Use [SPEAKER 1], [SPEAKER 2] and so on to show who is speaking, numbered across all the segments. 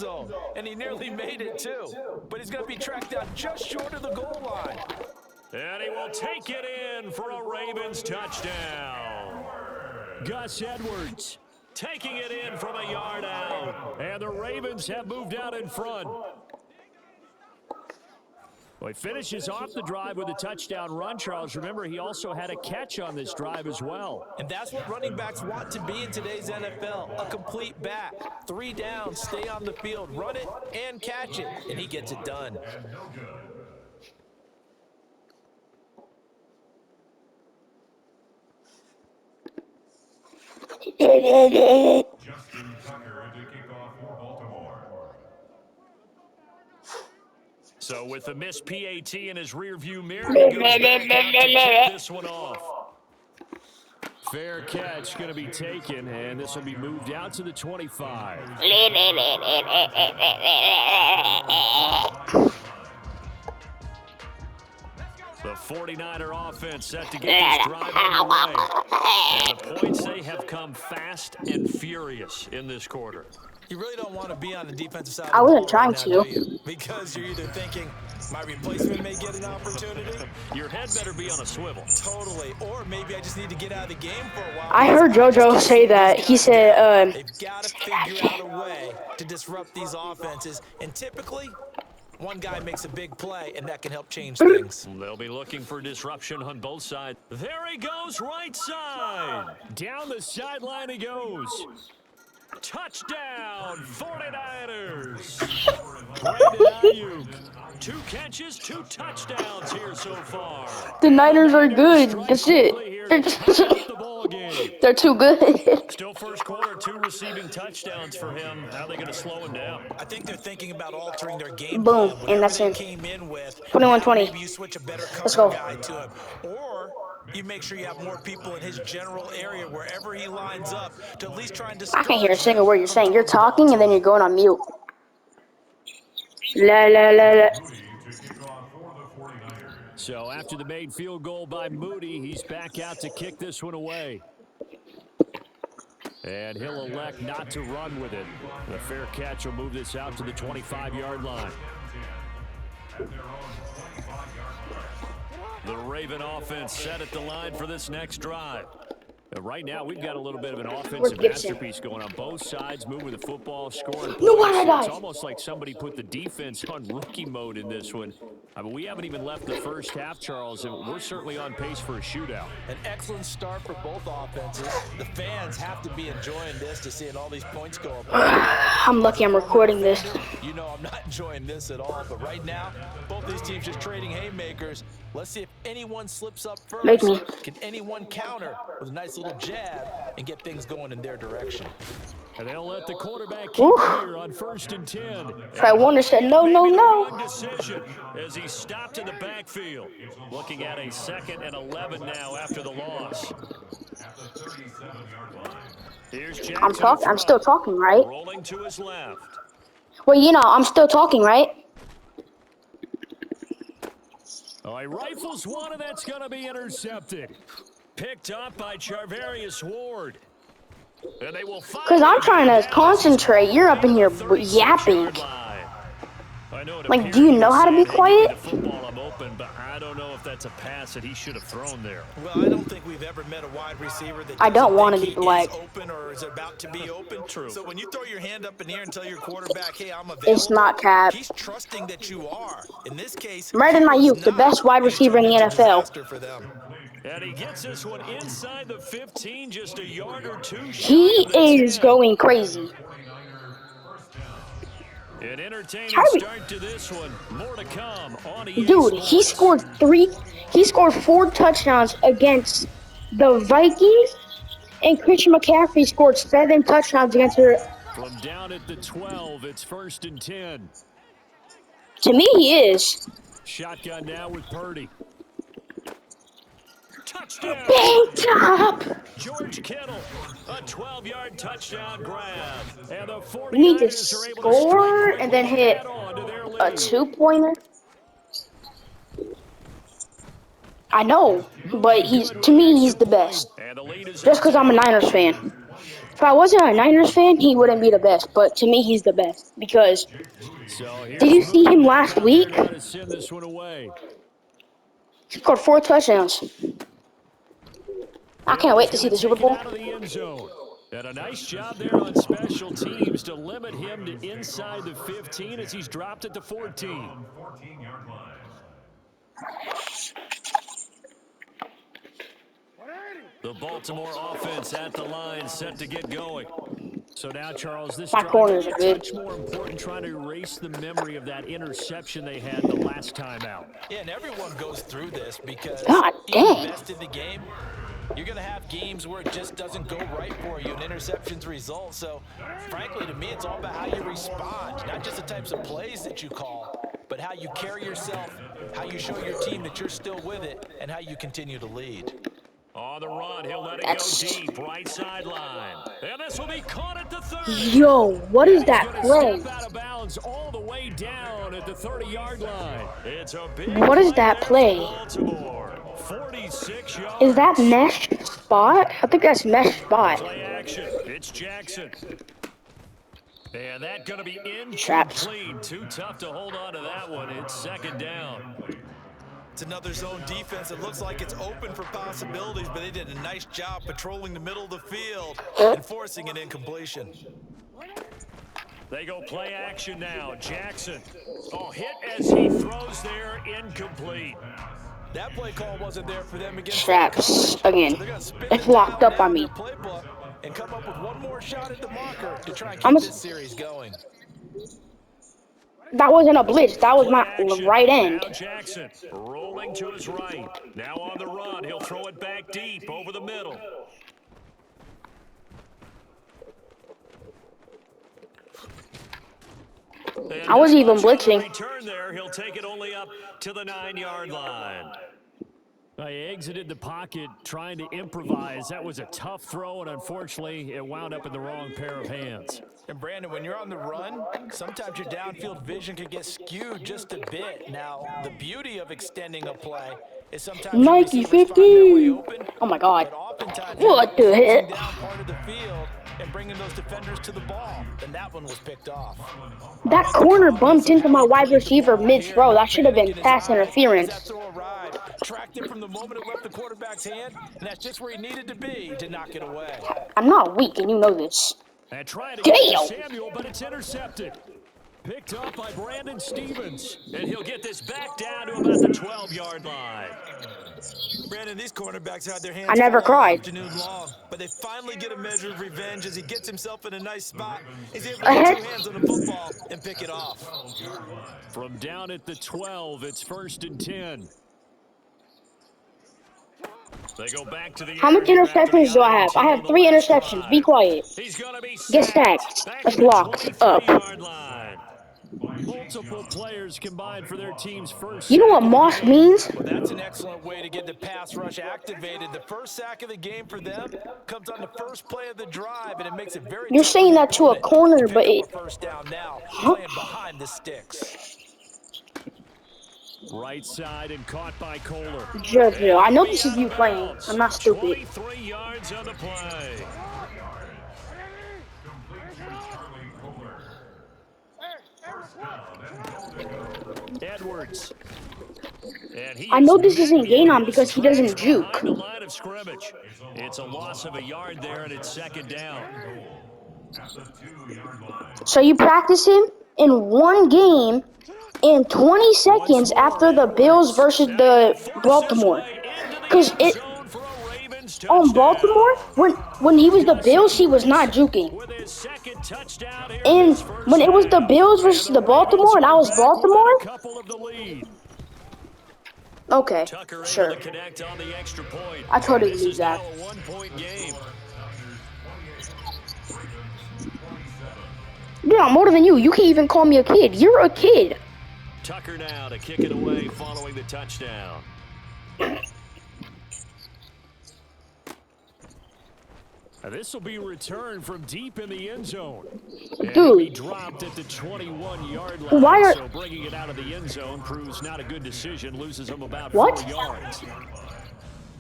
[SPEAKER 1] zone, and he nearly made it too. But he's going to be tracked down just short of the goal line.
[SPEAKER 2] And he will take it in for a Ravens touchdown. Gus Edwards taking it in from a yard out. And the Ravens have moved out in front. Well, he finishes off the drive with a touchdown run, Charles. Remember, he also had a catch on this drive as well.
[SPEAKER 1] And that's what running backs want to be in today's NFL, a complete back. 3 downs, stay on the field, run it, and catch it, and he gets it done.
[SPEAKER 3] Justin Tucker to kick off for Baltimore.
[SPEAKER 2] So with the missed PAT in his rearview mirror, he goes back out to kick this one off. Fair catch going to be taken, and this will be moved out to the 25. The 49er offense set to get this drive underway. And the points, they have come fast and furious in this quarter.
[SPEAKER 1] You really don't want to be on the defensive side.
[SPEAKER 4] I wasn't trying to.
[SPEAKER 1] Because you're either thinking, my replacement may get an opportunity.
[SPEAKER 2] Your head better be on a swivel.
[SPEAKER 1] Totally. Or maybe I just need to get out of the game for a while.
[SPEAKER 4] I heard JoJo say that. He said,
[SPEAKER 1] They've got to figure out a way to disrupt these offenses. And typically, one guy makes a big play, and that can help change things.
[SPEAKER 2] They'll be looking for disruption on both sides. There he goes, right side. Down the sideline he goes. Touchdown, 49ers. Brandon Ayuk, 2 catches, 2 touchdowns here so far.
[SPEAKER 4] the Niners are good. That's it. They're too good.
[SPEAKER 2] Still first quarter, 2 receiving touchdowns for him. How are they going to slow him down?
[SPEAKER 1] I think they're thinking about altering their game
[SPEAKER 4] Boom,
[SPEAKER 1] plan.
[SPEAKER 4] and that's it.
[SPEAKER 1] Came in with
[SPEAKER 4] 21-20.
[SPEAKER 1] Maybe you switch a better
[SPEAKER 4] Let's go.
[SPEAKER 1] guy to him. Or you make sure you have more people in his general area wherever he lines up to at least try and
[SPEAKER 4] I can't hear a single word you're saying. You're talking and then you're going on mute. La la la la.
[SPEAKER 2] So after the made field goal by Moody, he's back out to kick this one away. And he'll elect not to run with it. The fair catch will move this out to the 25-yard line. The Raven offense set at the line for this next drive. Right now, we've got a little bit of an offensive masterpiece going on both sides, moving the football, scoring points. It's almost like somebody put the defense on rookie mode in this one. I mean, we haven't even left the first half, Charles, and we're certainly on pace for a shootout.
[SPEAKER 1] An excellent start for both offenses. The fans have to be enjoying this to seeing all these points go up.
[SPEAKER 4] I'm lucky I'm recording this.
[SPEAKER 1] You know I'm not enjoying this at all, but right now, both these teams just trading haymakers. Let's see if anyone slips up first.
[SPEAKER 4] Make me.
[SPEAKER 1] Can anyone counter with a nice little jab and get things going in their direction?
[SPEAKER 2] And they'll let the quarterback keep here on 1st and 10.
[SPEAKER 4] Fred Warner said no, no, no.
[SPEAKER 2] Decision as he stopped in the backfield. Looking at a 2nd and 11 now after the loss. Here's Jackson.
[SPEAKER 4] I'm still talking, right?
[SPEAKER 2] Rolling to his left.
[SPEAKER 4] Well, you know, I'm still talking, right?
[SPEAKER 2] Oh, he rifles one, and that's going to be intercepted. Picked up by Charvarius Ward. And they will find.
[SPEAKER 4] Because I'm trying to concentrate. You're up in here yapping. Like, do you know how to be quiet?
[SPEAKER 2] I'm open, but I don't know if that's a pass that he should have thrown there.
[SPEAKER 1] Well, I don't think we've ever met a wide receiver that
[SPEAKER 4] I don't want to be like
[SPEAKER 1] open or is about to be open. True. So when you throw your hand up in the air and tell your quarterback, "Hey, I'm available,"
[SPEAKER 4] it's not cap.
[SPEAKER 1] He's trusting that you are. In this case,
[SPEAKER 4] Brandon Ayuk, the best wide receiver in the NFL.
[SPEAKER 2] And he gets this one inside the 15, just a yard or 2.
[SPEAKER 4] He is going crazy.
[SPEAKER 2] An entertaining start to this one. More to come on EA
[SPEAKER 4] Dude, he
[SPEAKER 2] Sports.
[SPEAKER 4] scored 4 touchdowns against the Vikings, and Christian McCaffrey scored 7 touchdowns against her.
[SPEAKER 2] From down at the 12, it's 1st and 10.
[SPEAKER 4] To me, he is.
[SPEAKER 2] Shotgun now with Purdy. Touchdown!
[SPEAKER 4] Big top!
[SPEAKER 2] George Kittle, a 12-yard touchdown grab. And the 49ers
[SPEAKER 4] We need to score and then hit a 2-pointer. I know, but to me, he's the best. Just because I'm a Niners fan. If I wasn't a Niners fan, he wouldn't be the best. But to me, he's the best because
[SPEAKER 2] So
[SPEAKER 4] did you
[SPEAKER 2] here's
[SPEAKER 4] see him last
[SPEAKER 2] out
[SPEAKER 4] week?
[SPEAKER 2] there now to send this one away.
[SPEAKER 4] He scored 4 touchdowns. I can't wait to see the Super Bowl.
[SPEAKER 2] Out of the end zone. And a nice job there on special teams to limit him to inside the 15 as he's dropped at the 14.
[SPEAKER 3] 14-yard line.
[SPEAKER 2] The Baltimore offense at the line, set to get going. So now, Charles, this
[SPEAKER 4] My corners are good.
[SPEAKER 2] much more important trying to erase the memory of that interception they had the last time out.
[SPEAKER 1] Yeah, and everyone goes through this because
[SPEAKER 4] God
[SPEAKER 1] you
[SPEAKER 4] dang.
[SPEAKER 1] invest in the game. You're going to have games where it just doesn't go right for you, and interceptions result. So, frankly, to me, it's all about how you respond, not just the types of plays that you call, but how you carry yourself, how you show your team that you're still with it, and how you continue to lead.
[SPEAKER 2] On the run, he'll let it
[SPEAKER 4] That's...
[SPEAKER 2] go deep, right sideline. And this will be caught at the 30.
[SPEAKER 4] Yo, what is that play?
[SPEAKER 2] Step out of bounds all the way down at the 30-yard line. It's a big
[SPEAKER 4] What is that play?
[SPEAKER 2] Baltimore. 46 yards.
[SPEAKER 4] Is that mesh spot? I think that's mesh spot.
[SPEAKER 2] Play action. It's Jackson. And that's going to be
[SPEAKER 4] Traps.
[SPEAKER 2] incomplete. Too tough to hold on to that one. It's second down.
[SPEAKER 1] It's another zone defense. It looks like it's open for possibilities, but they did a nice job patrolling the middle of the field and forcing an incompletion.
[SPEAKER 2] They go play action now. Jackson. Oh, hit as he throws there. Incomplete.
[SPEAKER 1] That play call wasn't there for them against
[SPEAKER 4] Traps again. It's locked up on me.
[SPEAKER 1] And come up with one more shot at the marker to try and keep this series going.
[SPEAKER 4] That wasn't a blitz. That was my right end.
[SPEAKER 2] Now Jackson rolling to his right. Now on the run. He'll throw it back deep over the middle. And
[SPEAKER 4] I wasn't even blitzing.
[SPEAKER 2] Return there. He'll take it only up to the 9-yard line. He exited the pocket trying to improvise. That was a tough throw, and unfortunately, it wound up in the wrong pair of hands.
[SPEAKER 1] And Brandon, when you're on the run, sometimes your downfield vision can get skewed just a bit. Now, the beauty of extending a play is sometimes
[SPEAKER 4] Nike 50. Oh my God. What the heck?
[SPEAKER 1] Down part of the field and bringing those defenders to the ball. And that one was picked off.
[SPEAKER 4] That corner bumped into my wide receiver mid-throw. That should have been pass interference.
[SPEAKER 1] Tracked it from the moment it left the quarterback's hand, and that's just where he needed to be to knock it away.
[SPEAKER 4] I'm not weak, and you know this.
[SPEAKER 2] And trying to get Samuel, but it's intercepted. Picked up by Brandon Stevens, and he'll get this back down to about the 12-yard line.
[SPEAKER 1] Brandon, these cornerbacks had their hands
[SPEAKER 4] I never cried.
[SPEAKER 1] Afternoon long, but they finally get a measure of revenge as he gets himself in a nice spot. He's able to get 2 hands on the football and pick it off.
[SPEAKER 2] From down at the 12, it's 1st and 10. They go back to the
[SPEAKER 4] How much interceptions do I have? I have 3 interceptions. Be quiet. Get stacked. Let's lock up.
[SPEAKER 2] Multiple players combined for their team's first.
[SPEAKER 4] You know what moss means?
[SPEAKER 1] Well, that's an excellent way to get the pass rush activated. The first sack of the game for them comes on the first play of the drive, and it makes it very.
[SPEAKER 4] You're saying that to a corner, but it.
[SPEAKER 1] First down now, playing behind the sticks.
[SPEAKER 2] Right side and caught by Kohler.
[SPEAKER 4] Jojo, I know this is you playing. I'm not stupid.
[SPEAKER 2] 23 yards on the play. Edwards.
[SPEAKER 4] I know this isn't Gainon because he doesn't juke.
[SPEAKER 2] The line of scrimmage. It's a loss of a yard there, and it's 2nd down.
[SPEAKER 4] So you practice him in one game in 20 seconds after the Bills versus the Baltimore. Because it on Baltimore, when he was the Bills, he was not juking. And when it was the Bills versus the Baltimore and I was Baltimore, okay, sure. I totally believe that. Dude, I'm older than you. You can't even call me a kid. You're a kid.
[SPEAKER 2] Tucker now to kick it away following the touchdown. This will be returned from deep in the end zone.
[SPEAKER 4] Dude.
[SPEAKER 2] He dropped at the 21-yard line, so bringing it out of the end zone proves not a good decision. Loses him about 4 yards.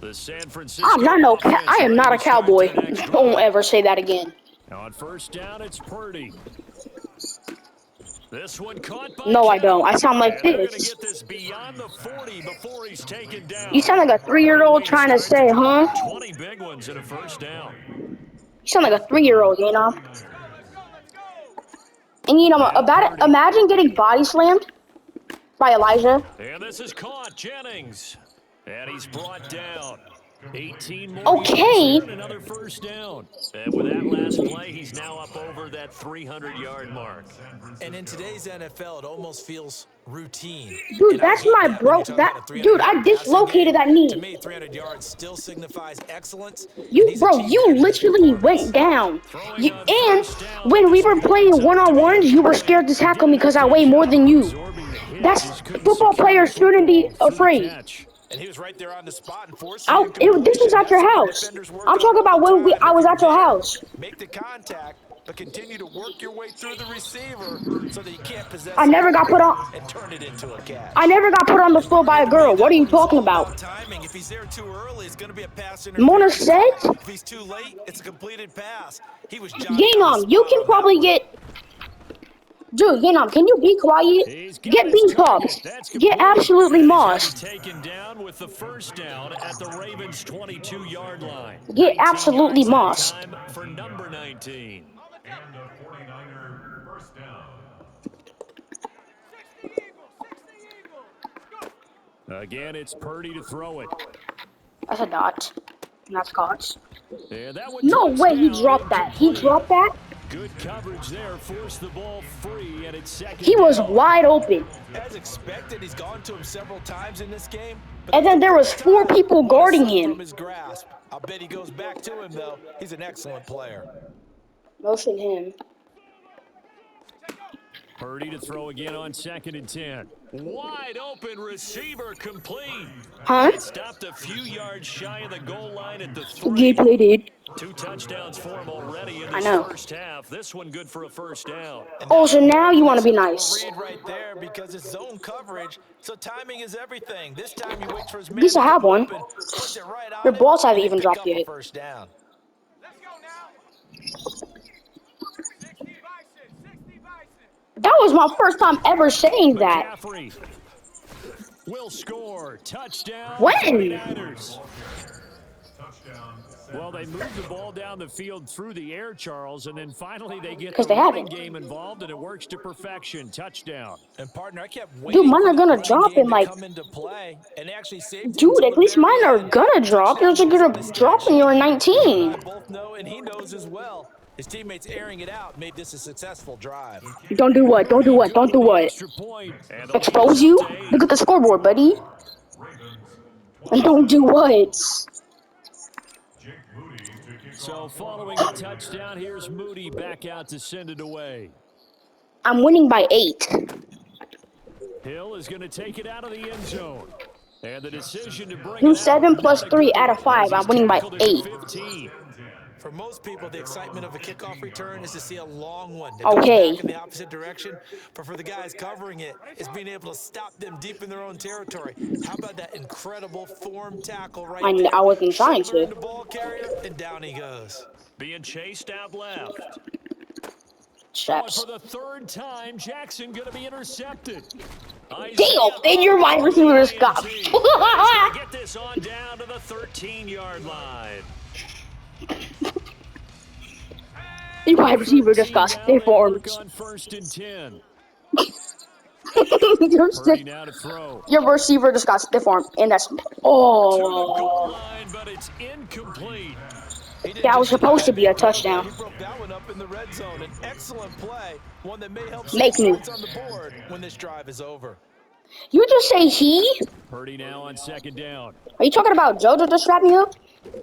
[SPEAKER 2] The San Francisco
[SPEAKER 4] I am not a cowboy. Don't ever say that again.
[SPEAKER 2] On first down, it's Purdy. This one caught by
[SPEAKER 4] No, I don't. I sound like
[SPEAKER 2] and they're gonna
[SPEAKER 4] this.
[SPEAKER 2] get this beyond the 40 before he's taken down.
[SPEAKER 4] You sound like a 3-year-old trying to say, huh?
[SPEAKER 2] 20 big ones and a first down.
[SPEAKER 4] You sound like a 3-year-old, you know? And you know, imagine getting body slammed by Elijah.
[SPEAKER 2] And this is caught, Jennings. And he's brought down. 18 more
[SPEAKER 4] Okay.
[SPEAKER 2] yards and another first down. And with that last play, he's now up over that 300-yard mark.
[SPEAKER 1] And in today's NFL, it almost feels routine.
[SPEAKER 4] Dude,
[SPEAKER 1] And I
[SPEAKER 4] that's
[SPEAKER 1] hate
[SPEAKER 4] my
[SPEAKER 1] that when
[SPEAKER 4] bro.
[SPEAKER 1] you talk
[SPEAKER 4] That
[SPEAKER 1] about a 300
[SPEAKER 4] dude, I
[SPEAKER 1] passing
[SPEAKER 4] dislocated
[SPEAKER 1] game.
[SPEAKER 4] that knee.
[SPEAKER 1] To me, 300 yards still signifies excellence.
[SPEAKER 4] You, bro, you literally went down. And when we were playing one-on-ones, you were scared to tackle me because I weigh more than you. That's football players shouldn't be afraid.
[SPEAKER 1] And he was right there on the spot and forced
[SPEAKER 4] This was at your house. I'm talking about when I was at your house.
[SPEAKER 1] Make the contact, but continue to work your way through the receiver so that you can't possess
[SPEAKER 4] I never got put on.
[SPEAKER 1] and turn it into a catch.
[SPEAKER 4] I never got put on the floor by a girl. What are you talking about?
[SPEAKER 1] Timing. If he's there too early, it's going to be a pass
[SPEAKER 4] Mona said,
[SPEAKER 1] If he's too late, it's a completed pass. He was
[SPEAKER 4] Ganon, you can probably get. Dude, Ganon, can you be quiet? Get bean popped. Get absolutely mossed.
[SPEAKER 2] Taken down with the first down at the Ravens' 22-yard line.
[SPEAKER 4] Get absolutely mossed.
[SPEAKER 2] Time for number 19.
[SPEAKER 3] And a 49er first down.
[SPEAKER 2] Again, it's Purdy to throw it.
[SPEAKER 4] That's a dot. And that's caught.
[SPEAKER 2] And that one
[SPEAKER 4] No
[SPEAKER 2] drops
[SPEAKER 4] way he
[SPEAKER 2] down,
[SPEAKER 4] dropped that. He
[SPEAKER 2] incomplete.
[SPEAKER 4] dropped that.
[SPEAKER 2] Good coverage there, forced the ball free, and it's second
[SPEAKER 4] He was
[SPEAKER 2] down.
[SPEAKER 4] wide open.
[SPEAKER 1] As expected, he's gone to him several times in this game.
[SPEAKER 4] And then there was 4 people guarding him.
[SPEAKER 1] From his grasp. I'll bet he goes back to him, though. He's an excellent player.
[SPEAKER 4] Motion him.
[SPEAKER 2] Purdy to throw again on 2nd and 10. Wide open receiver complete.
[SPEAKER 4] Huh?
[SPEAKER 2] It stopped a few yards shy of the goal line at the 3.
[SPEAKER 4] He played it.
[SPEAKER 2] 2 touchdowns for him already in
[SPEAKER 4] I
[SPEAKER 2] this
[SPEAKER 4] know.
[SPEAKER 2] first half. This one good for a first down.
[SPEAKER 4] Oh, so now you want to be nice.
[SPEAKER 1] Read right there because it's zone coverage, so timing is everything. This time you wait for his man
[SPEAKER 4] At least I
[SPEAKER 1] to
[SPEAKER 4] have
[SPEAKER 1] come
[SPEAKER 4] one.
[SPEAKER 1] open, puts it right on
[SPEAKER 4] Your
[SPEAKER 1] him,
[SPEAKER 4] balls haven't
[SPEAKER 1] and
[SPEAKER 4] even
[SPEAKER 1] pick
[SPEAKER 4] dropped
[SPEAKER 1] up a
[SPEAKER 4] yet.
[SPEAKER 1] First down.
[SPEAKER 4] That was my first time ever saying that.
[SPEAKER 2] McCaffrey will score. Touchdown.
[SPEAKER 4] When?
[SPEAKER 2] 49ers.
[SPEAKER 3] Touchdown.
[SPEAKER 2] Well, they moved the ball down the field through the air, Charles, and then finally they get
[SPEAKER 4] 'Cause
[SPEAKER 2] the
[SPEAKER 4] they
[SPEAKER 2] running
[SPEAKER 4] haven't.
[SPEAKER 2] game involved, and it works to perfection. Touchdown.
[SPEAKER 1] And partner, I kept waiting
[SPEAKER 4] Dude, mine are
[SPEAKER 1] for the
[SPEAKER 4] gonna
[SPEAKER 1] running
[SPEAKER 4] drop
[SPEAKER 1] game
[SPEAKER 4] in
[SPEAKER 1] to
[SPEAKER 4] like.
[SPEAKER 1] come into play, and they actually saved it
[SPEAKER 4] Dude,
[SPEAKER 1] until
[SPEAKER 4] at
[SPEAKER 1] the
[SPEAKER 4] least
[SPEAKER 1] very
[SPEAKER 4] mine are
[SPEAKER 1] end.
[SPEAKER 4] gonna drop. Yours are gonna drop when you're 19.
[SPEAKER 1] I both know, and he knows as well. His teammates airing it out made this a successful drive.
[SPEAKER 4] Don't do what? Don't do what? Don't do what?
[SPEAKER 2] Extra point. And they'll
[SPEAKER 4] Expose you? Look at the scoreboard, buddy. And don't do what?
[SPEAKER 3] Jake Moody to kick
[SPEAKER 2] So
[SPEAKER 3] off.
[SPEAKER 2] following the touchdown, here's Moody back out to send it away.
[SPEAKER 4] I'm winning by 8.
[SPEAKER 2] Hill is going to take it out of the end zone. And the decision to bring
[SPEAKER 4] Do
[SPEAKER 2] it
[SPEAKER 4] 7
[SPEAKER 2] out,
[SPEAKER 4] plus
[SPEAKER 2] not a
[SPEAKER 4] 3
[SPEAKER 2] good
[SPEAKER 4] out of
[SPEAKER 2] one,
[SPEAKER 4] 5.
[SPEAKER 2] as
[SPEAKER 4] I'm
[SPEAKER 2] he's
[SPEAKER 4] winning by
[SPEAKER 2] tackled at
[SPEAKER 4] 8.
[SPEAKER 2] 15.
[SPEAKER 1] For most people, the excitement of a kickoff return is to see a long one that
[SPEAKER 4] Okay.
[SPEAKER 1] goes back in the opposite direction. But for the guys covering it, it's being able to stop them deep in their own territory. How about that incredible form tackle right there?
[SPEAKER 4] I wasn't trying
[SPEAKER 1] Shoulder
[SPEAKER 4] to.
[SPEAKER 1] into ball carrier, and down he goes.
[SPEAKER 2] Being chased out left. But
[SPEAKER 4] Straps.
[SPEAKER 2] for the 3rd time, Jackson going to be intercepted.
[SPEAKER 4] Damn, and your wide receiver just got.
[SPEAKER 2] He's gonna get this on down to the 13-yard line.
[SPEAKER 4] Your wide receiver just got stiff armed.
[SPEAKER 2] On 1st and 10.
[SPEAKER 4] Your
[SPEAKER 2] Purdy now to throw.
[SPEAKER 4] receiver just got stiff armed, and that's.
[SPEAKER 2] To the
[SPEAKER 4] Oh.
[SPEAKER 2] goal line, but it's incomplete.
[SPEAKER 4] That was supposed to be a touchdown.
[SPEAKER 1] He broke that one up in the red zone. An excellent play, one that may help
[SPEAKER 4] Make me.
[SPEAKER 1] points on the board when this drive is over.
[SPEAKER 4] You just say he?
[SPEAKER 2] Purdy now on 2nd down.
[SPEAKER 4] Are you talking about JoJo just strapped me up?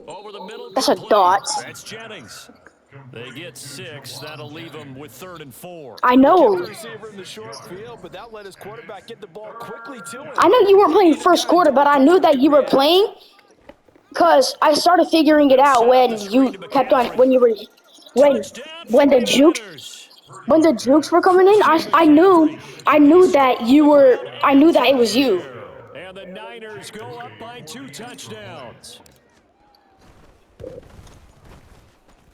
[SPEAKER 2] Over the middle.
[SPEAKER 4] That's a
[SPEAKER 2] complete.
[SPEAKER 4] dot.
[SPEAKER 2] That's Jennings. They get 6. That'll leave them with 3rd and 4.
[SPEAKER 4] I know.
[SPEAKER 1] Receiver in the short field, but that let his quarterback get the ball quickly to him.
[SPEAKER 4] I know you weren't playing first quarter, but I knew that you were playing because I started figuring it out when you kept on when you were when the jukes were coming in. I knew that it was you.
[SPEAKER 2] And the Niners go up by 2 touchdowns.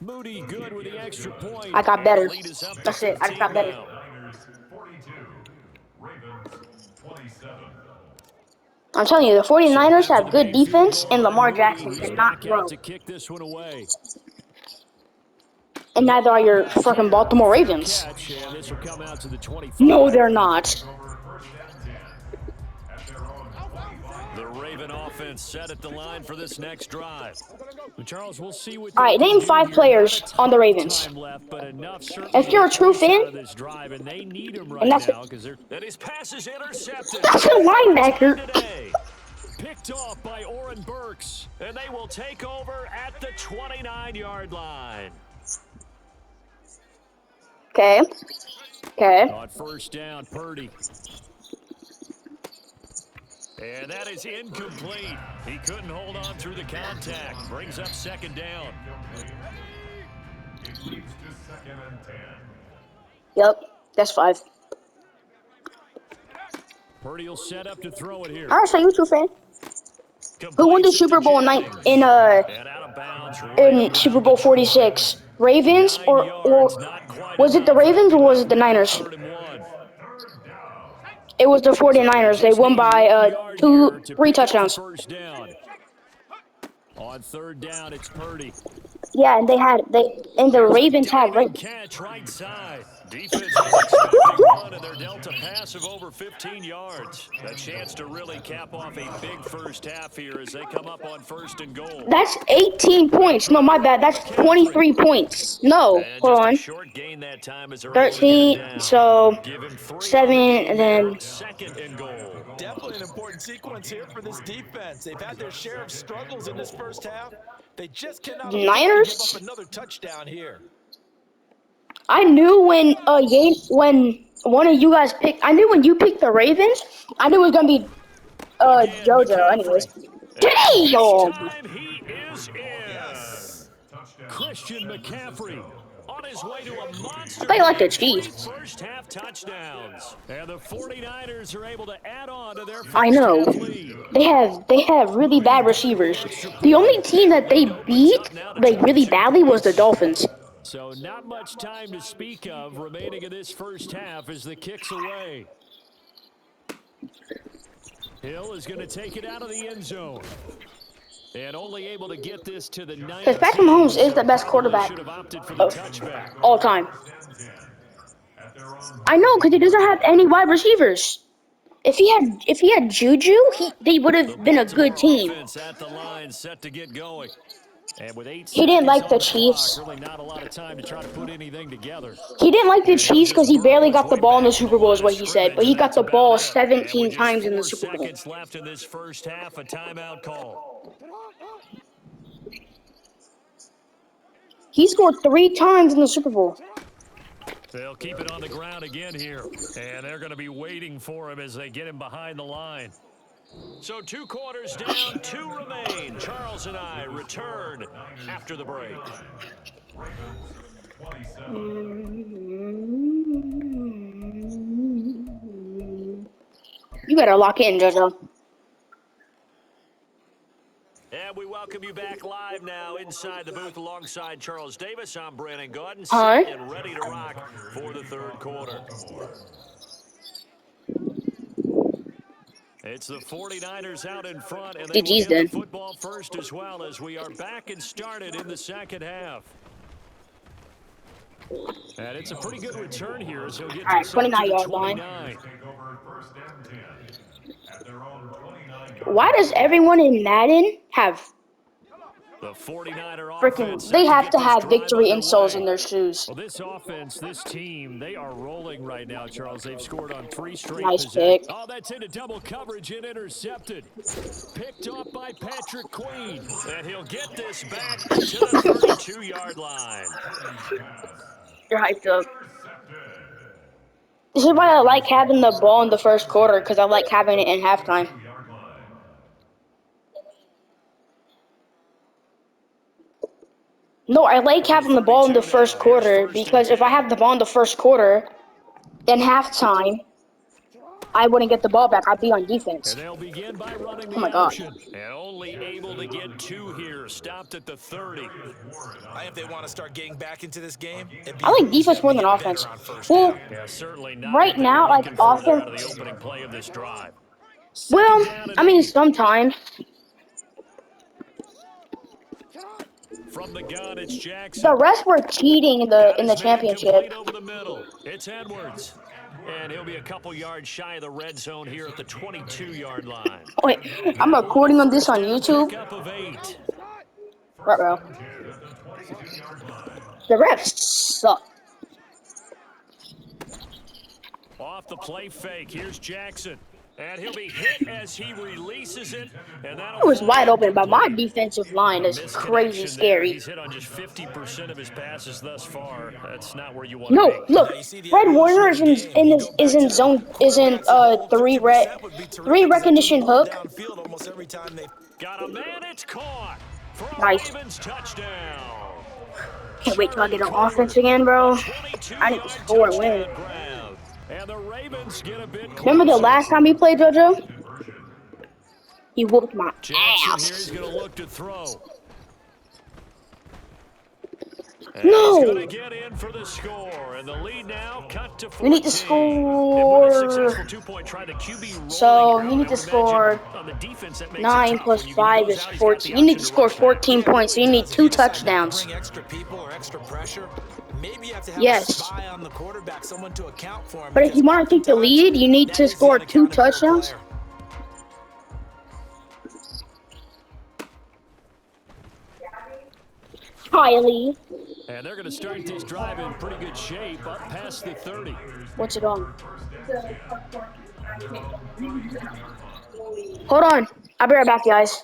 [SPEAKER 2] Moody good with the extra point.
[SPEAKER 4] I got
[SPEAKER 2] And
[SPEAKER 4] better.
[SPEAKER 2] the lead is up to
[SPEAKER 4] That's it. I just
[SPEAKER 2] 15
[SPEAKER 4] got better.
[SPEAKER 2] now.
[SPEAKER 3] Niners 42, Ravens 27.
[SPEAKER 4] I'm telling you, the
[SPEAKER 2] So
[SPEAKER 4] 49ers
[SPEAKER 2] after
[SPEAKER 4] have
[SPEAKER 2] the
[SPEAKER 4] good
[SPEAKER 2] made field
[SPEAKER 4] defense,
[SPEAKER 2] goal
[SPEAKER 4] and
[SPEAKER 2] by
[SPEAKER 4] Lamar
[SPEAKER 2] Moody,
[SPEAKER 4] Jackson
[SPEAKER 2] he's
[SPEAKER 4] cannot
[SPEAKER 2] back out
[SPEAKER 4] throw.
[SPEAKER 2] to kick this one away.
[SPEAKER 4] And neither are your freaking Baltimore
[SPEAKER 2] Fair
[SPEAKER 4] Ravens.
[SPEAKER 2] catch, and this will come out to the 25.
[SPEAKER 4] No, they're not.
[SPEAKER 3] Take over first and 10 at their own 25.
[SPEAKER 2] The Raven offense set at the line for this next drive. But Charles, we'll see what
[SPEAKER 4] All
[SPEAKER 2] they
[SPEAKER 4] right,
[SPEAKER 2] can
[SPEAKER 4] name
[SPEAKER 2] do
[SPEAKER 4] 5
[SPEAKER 2] here.
[SPEAKER 4] players
[SPEAKER 2] Not a
[SPEAKER 4] on the
[SPEAKER 2] ton of
[SPEAKER 4] Ravens.
[SPEAKER 2] time left, but enough certainly
[SPEAKER 4] If
[SPEAKER 2] to
[SPEAKER 4] you're a
[SPEAKER 2] get
[SPEAKER 4] true
[SPEAKER 2] points
[SPEAKER 4] fan,
[SPEAKER 2] out of this drive, and they need them
[SPEAKER 4] and
[SPEAKER 2] right
[SPEAKER 4] that's
[SPEAKER 2] now because they're. And his pass is intercepted.
[SPEAKER 4] a
[SPEAKER 2] Third time
[SPEAKER 4] linebacker.
[SPEAKER 2] today. Picked off by Oren Burks, and they will take over at the 29-yard line.
[SPEAKER 4] Okay.
[SPEAKER 2] On first down, Purdy. And that is incomplete. He couldn't hold on through the contact. Brings up second down.
[SPEAKER 3] It leads to second and 10.
[SPEAKER 4] Yep, that's 5.
[SPEAKER 2] Purdy will set up to throw it here.
[SPEAKER 4] All right, so you true fan. Who won the
[SPEAKER 2] Completes it to
[SPEAKER 4] Super Bowl
[SPEAKER 2] Jennings.
[SPEAKER 4] in
[SPEAKER 2] And out of bounds right around
[SPEAKER 4] Super
[SPEAKER 2] the
[SPEAKER 4] Bowl
[SPEAKER 2] 20.
[SPEAKER 4] 46? Ravens
[SPEAKER 2] 9
[SPEAKER 4] or
[SPEAKER 2] yards, not quite
[SPEAKER 4] was it the
[SPEAKER 2] enough.
[SPEAKER 4] Ravens or
[SPEAKER 2] It'll
[SPEAKER 4] was
[SPEAKER 2] bring
[SPEAKER 4] it the
[SPEAKER 2] up
[SPEAKER 4] Niners?
[SPEAKER 2] 3rd and 1.
[SPEAKER 4] It was the
[SPEAKER 2] So they
[SPEAKER 4] 49ers. They
[SPEAKER 2] just
[SPEAKER 4] won
[SPEAKER 2] need
[SPEAKER 4] by
[SPEAKER 2] 1 yard here to
[SPEAKER 4] 3
[SPEAKER 2] pick up the
[SPEAKER 4] touchdowns.
[SPEAKER 2] first down. On 3rd down, it's Purdy.
[SPEAKER 4] Yeah, and the Ravens had
[SPEAKER 2] Diving catch right side. Defense was expecting one, and they're dealt a pass of over 15 yards. A chance to really cap off a big first half here as they come up on 1st and goal.
[SPEAKER 4] That's 18 points. No, my bad. That's 23 points. No,
[SPEAKER 2] And
[SPEAKER 4] hold
[SPEAKER 2] just a
[SPEAKER 4] on.
[SPEAKER 2] short gain that time as they're able to get
[SPEAKER 4] 13.
[SPEAKER 2] it down.
[SPEAKER 4] So
[SPEAKER 2] Give him 3
[SPEAKER 4] 7,
[SPEAKER 2] on the game
[SPEAKER 4] and
[SPEAKER 2] there.
[SPEAKER 4] then
[SPEAKER 2] 2nd and goal.
[SPEAKER 1] Definitely an important sequence here for this defense. They've had their share of struggles in this first half. They just cannot afford to
[SPEAKER 4] Niners.
[SPEAKER 1] give up another touchdown here.
[SPEAKER 4] I knew when one of you guys picked. I knew when you picked the Ravens. I knew it was gonna be
[SPEAKER 2] Again,
[SPEAKER 4] JoJo. Anyways,
[SPEAKER 2] This
[SPEAKER 4] damn.
[SPEAKER 2] time he is in. Christian McCaffrey on his way to a monster.
[SPEAKER 4] They like the
[SPEAKER 2] 3
[SPEAKER 4] Chiefs.
[SPEAKER 2] first half touchdowns. And the 49ers are able to add on to their first
[SPEAKER 4] I know.
[SPEAKER 2] half lead.
[SPEAKER 4] They have really bad receivers. The only team that they beat like really badly was the Dolphins.
[SPEAKER 2] So not much time to speak of remaining in this first half as the kick's away. Hill is going to take it out of the end zone. And only able to get this to the 19.
[SPEAKER 4] Because Patrick Mahomes is the best quarterback
[SPEAKER 2] Should have opted for the
[SPEAKER 4] of
[SPEAKER 2] touchback.
[SPEAKER 4] all time. I know, because he doesn't have any wide receivers. If he had Juju, they would have been a good team.
[SPEAKER 2] Offense at the line, set to get going. And with 8
[SPEAKER 4] He didn't
[SPEAKER 2] seconds
[SPEAKER 4] like the
[SPEAKER 2] on
[SPEAKER 4] Chiefs.
[SPEAKER 2] clock, really not a lot of time to try to put anything together.
[SPEAKER 4] He didn't like the Chiefs because he barely got the ball in the Super Bowl, is what he said. But he got the ball 17 times in the Super Bowl.
[SPEAKER 2] Seconds left in this first half, a timeout call.
[SPEAKER 4] He scored 3 times in the Super Bowl.
[SPEAKER 2] They'll keep it on the ground again here. And they're going to be waiting for him as they get him behind the line. So 2 quarters down, 2 remain. Charles and I return after the break.
[SPEAKER 4] You better lock in, JoJo.
[SPEAKER 2] And we welcome you back live now inside the booth alongside Charles Davis. I'm Brandon Gordon,
[SPEAKER 4] Hi.
[SPEAKER 2] set and ready to rock for the 3rd quarter. It's the 49ers out in front, and they will
[SPEAKER 4] GG's
[SPEAKER 2] get the
[SPEAKER 4] done.
[SPEAKER 2] football first as well as we are back and started in the second half. And it's a pretty good return here as he'll get
[SPEAKER 4] All right,
[SPEAKER 2] this up to
[SPEAKER 4] 29-yard
[SPEAKER 2] the
[SPEAKER 4] line.
[SPEAKER 2] 29.
[SPEAKER 3] Take over first and 10 at their own 29.
[SPEAKER 4] Why does everyone in Madden have
[SPEAKER 2] The 49er
[SPEAKER 4] freaking?
[SPEAKER 2] offense
[SPEAKER 4] They
[SPEAKER 2] set
[SPEAKER 4] have
[SPEAKER 2] get
[SPEAKER 4] to
[SPEAKER 2] this
[SPEAKER 4] have
[SPEAKER 2] drive
[SPEAKER 4] victory insoles
[SPEAKER 2] underway.
[SPEAKER 4] in their shoes.
[SPEAKER 2] Well, this offense, this team, they are rolling right now, Charles. They've scored on 3 straight
[SPEAKER 4] Nice
[SPEAKER 2] possessions.
[SPEAKER 4] pick.
[SPEAKER 2] Oh, that's into double coverage and intercepted. Picked off by Patrick Queen. And he'll get this back to the 32-yard line.
[SPEAKER 4] You're hyped up. This is why I like having the ball in the first quarter, because I like having it in halftime. No, I like having the ball in the first quarter because if I have the ball in the first quarter, then halftime, I wouldn't get the ball back. I'd be on defense.
[SPEAKER 2] And they'll begin by running
[SPEAKER 4] Oh
[SPEAKER 2] the
[SPEAKER 4] my God.
[SPEAKER 2] option. And only able to get 2 here. Stopped at the 30.
[SPEAKER 1] If they want to start getting back into this game,
[SPEAKER 4] I like defense more than offense. Well,
[SPEAKER 2] Yeah, certainly not
[SPEAKER 4] right
[SPEAKER 2] what they
[SPEAKER 4] now,
[SPEAKER 2] were
[SPEAKER 4] like
[SPEAKER 2] looking for there out of the
[SPEAKER 4] offense.
[SPEAKER 2] opening play of this drive.
[SPEAKER 4] Well,
[SPEAKER 2] Second down and
[SPEAKER 4] I mean,
[SPEAKER 2] 8.
[SPEAKER 4] sometimes.
[SPEAKER 2] From the gun, it's Jackson.
[SPEAKER 4] The rest were cheating in
[SPEAKER 2] Got
[SPEAKER 4] the
[SPEAKER 2] his man
[SPEAKER 4] championship.
[SPEAKER 2] complete over the middle. It's Edwards. And he'll be a couple yards shy of the red zone here at the 22-yard line.
[SPEAKER 4] Wait, I'm recording on this on YouTube.
[SPEAKER 2] Pickup of 8.
[SPEAKER 4] Right, bro. The refs suck.
[SPEAKER 2] Off the play fake, here's Jackson. And he'll be hit as he releases it. And
[SPEAKER 4] It was wide open, but my defensive line is crazy scary.
[SPEAKER 2] He's hit on just 50% of his passes thus far. That's not where you want to
[SPEAKER 4] No,
[SPEAKER 2] be.
[SPEAKER 4] look, Fred Warner is in zone three recognition hook.
[SPEAKER 2] Got a man, it's caught. For a
[SPEAKER 4] Nice.
[SPEAKER 2] Ravens touchdown.
[SPEAKER 4] Can't wait till I get on offense again, bro. I need to score and win.
[SPEAKER 2] And the Ravens get a bit
[SPEAKER 4] Remember the last time he played, JoJo? He whooped my
[SPEAKER 2] Jackson
[SPEAKER 4] ass.
[SPEAKER 2] here is going to look to throw. And
[SPEAKER 4] No.
[SPEAKER 2] he's going to get in for the score. And the lead now cut to 14.
[SPEAKER 4] We need to score. So you need to score 9 plus 5 is 14. You need to score 14 points. So you need 2 touchdowns. Yes. But if you want to take the lead, you need to score 2 touchdowns. Kylie.
[SPEAKER 2] And they're going to start this drive in pretty good shape, up past the 30.
[SPEAKER 4] What's it on? Hold on. I'll be right back, guys.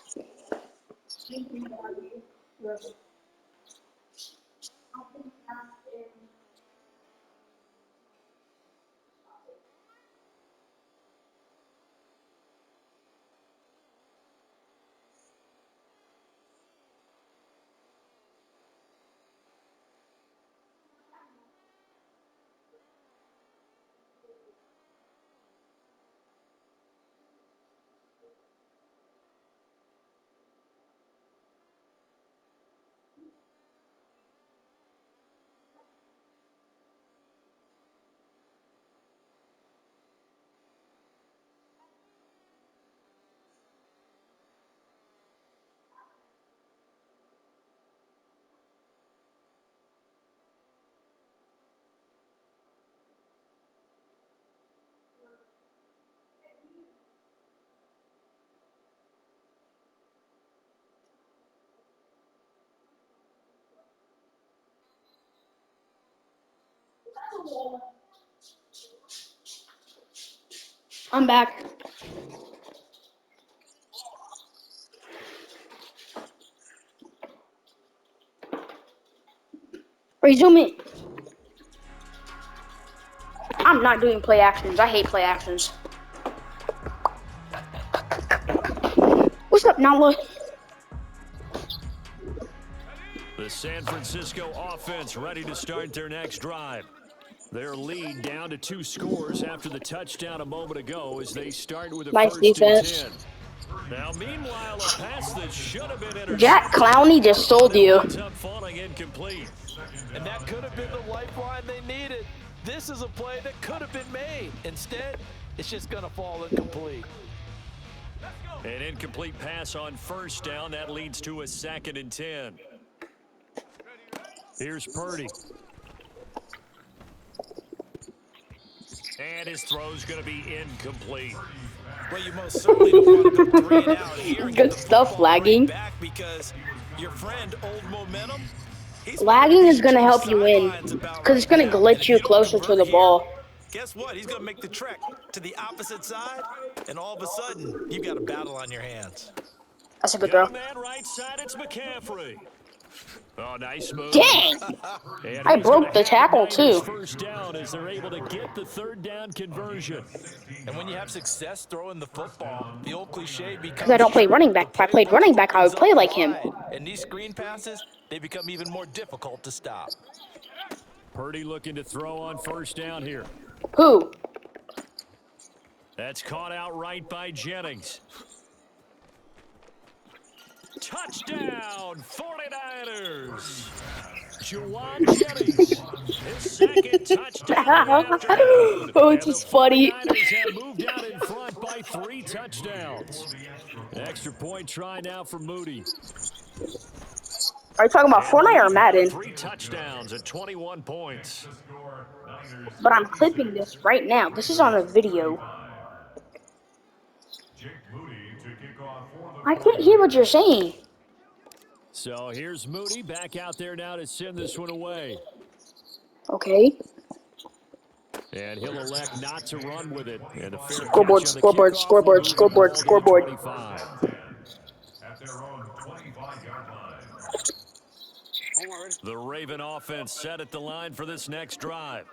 [SPEAKER 4] I'm back. Resume it. I'm not doing play actions. I hate play actions. What's up, Nala?
[SPEAKER 2] The San Francisco offense ready to start their next drive. Their lead down to 2 scores after the touchdown a moment ago as they start with a
[SPEAKER 4] Nice
[SPEAKER 2] first
[SPEAKER 4] defense.
[SPEAKER 2] and 10. Now, meanwhile, a pass that should have been intercepted.
[SPEAKER 4] Jack Clowney just sold you.
[SPEAKER 2] Ends up falling incomplete.
[SPEAKER 1] And that could have been the lifeline they needed. This is a play that could have been made. Instead, it's just going to fall incomplete.
[SPEAKER 2] An incomplete pass on first down. That leads to a 2nd and 10. Here's Purdy. And his throw's going to be incomplete.
[SPEAKER 1] Well, you most certainly don't want to go 3 and out here and
[SPEAKER 4] Good
[SPEAKER 1] get the
[SPEAKER 4] stuff,
[SPEAKER 1] football
[SPEAKER 4] lagging.
[SPEAKER 1] right back because your friend, Old Momentum, he's
[SPEAKER 4] Lagging is going to help you win because it's going to glitch you closer to the ball.
[SPEAKER 1] Guess what? He's going to make the trek to the opposite side, and all of a sudden, you've got a battle on your hands.
[SPEAKER 4] That's a good throw.
[SPEAKER 2] Got a man right side, it's McCaffrey. Oh, nice move.
[SPEAKER 4] Dang!
[SPEAKER 2] And
[SPEAKER 4] I
[SPEAKER 2] he's
[SPEAKER 4] broke
[SPEAKER 2] gonna
[SPEAKER 4] the
[SPEAKER 2] have
[SPEAKER 4] tackle,
[SPEAKER 2] Niners
[SPEAKER 4] too.
[SPEAKER 2] First down as they're able to get the 3rd down conversion.
[SPEAKER 1] And when you have success throwing the football, the old cliche becomes...
[SPEAKER 4] Because I don't play running back. If I played running back, I would play like him.
[SPEAKER 1] And these screen passes, they become even more difficult to stop.
[SPEAKER 2] Purdy looking to throw on first down here.
[SPEAKER 4] Who?
[SPEAKER 2] That's caught out right by Jennings. Touchdown, 49ers. Juwan Jennings, his second touchdown of the afternoon.
[SPEAKER 4] Oh,
[SPEAKER 2] And
[SPEAKER 4] it's
[SPEAKER 2] the
[SPEAKER 4] just funny.
[SPEAKER 2] 49ers have moved out in front by 3 touchdowns. An extra point try now for Moody.
[SPEAKER 4] Are you talking about Fortnite or Madden?
[SPEAKER 2] 3 touchdowns at 21 points.
[SPEAKER 4] But I'm clipping this right now. This is on a video. I can't hear what you're saying.
[SPEAKER 2] So here's Moody back out there now to send this one away.
[SPEAKER 4] Okay.
[SPEAKER 2] And he'll elect not to run with it. And a fair
[SPEAKER 4] Scoreboard,
[SPEAKER 2] catch on the
[SPEAKER 4] scoreboard,
[SPEAKER 2] kickoff
[SPEAKER 4] scoreboard,
[SPEAKER 2] will move the
[SPEAKER 4] scoreboard,
[SPEAKER 2] ball to the
[SPEAKER 4] scoreboard.
[SPEAKER 2] 25.
[SPEAKER 3] At their own 25-yard line.
[SPEAKER 2] The Raven offense set at the line for this next drive.